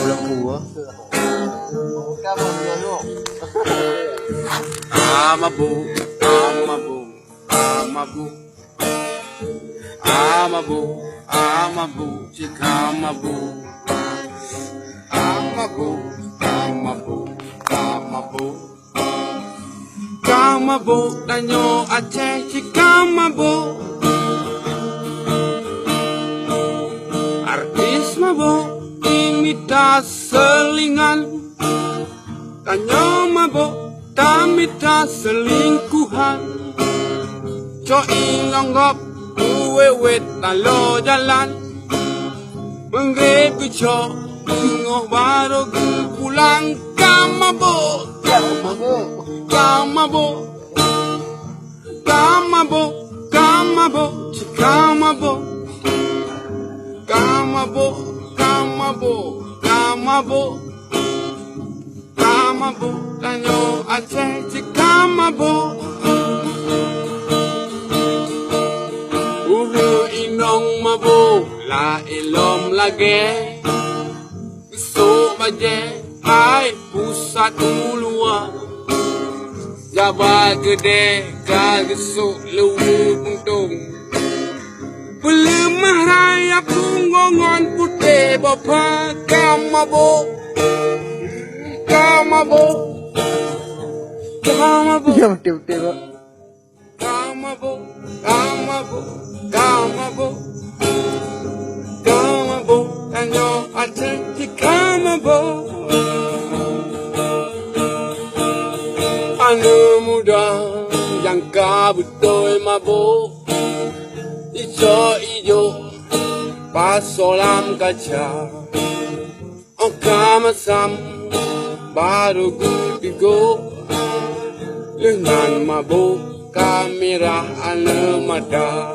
lembu ah. Kamu dulu. Amabu, amabu, amabu, amabu, amabu, chikamabu, amabu, amabu, amabu, kamabu, danyo ache chikamabu, artis mabu, imita selingan, danyo mabu. Tamita selingkuhan, co ingonggop uwewet talo jalan, menggep co ngoh baru pulang kamabo, kamabo, kamabo, kamabo, kamabo, kamabo, kamabo, kamabo. Kamabo, danyo ache chikamabo. Uru inong mabo, la ilom lage. Gusto baje, ay pusat ulua. Jabat gede, kagesuk lewu puntung. Pelemah raya punggongan putih bapa kamabo. Kamabo, kamabo, Dia betul-betul kok. kamabo, kamabo, kamabo, kamabo, danyo ache kamabo. Anak muda yang kabutoi mabo, ijo pasolam kaca, kamasam. Baru gudigo dengan mabuk kamera alemada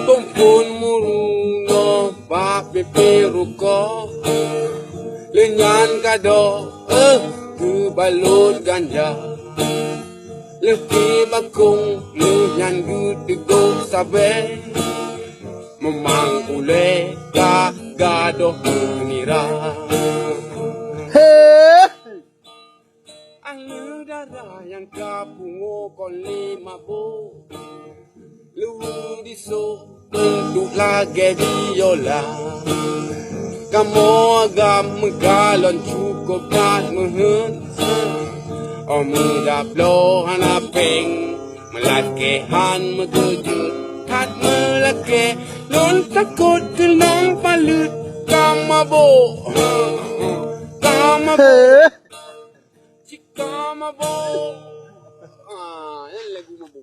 tumpun murungo bapi peruko lenyan kado ke balut ganja leki bakung lenyan gudigo sabe memang ule gado nira air darah yang kapungo kon lima bo lu diso untuk lagi viola kamu agam galon cukup dan mehen omda blow hanapeng melakehan megejut kat melake lon takut kenang palut kamabo kamabo kamabo ah yan lagu mabo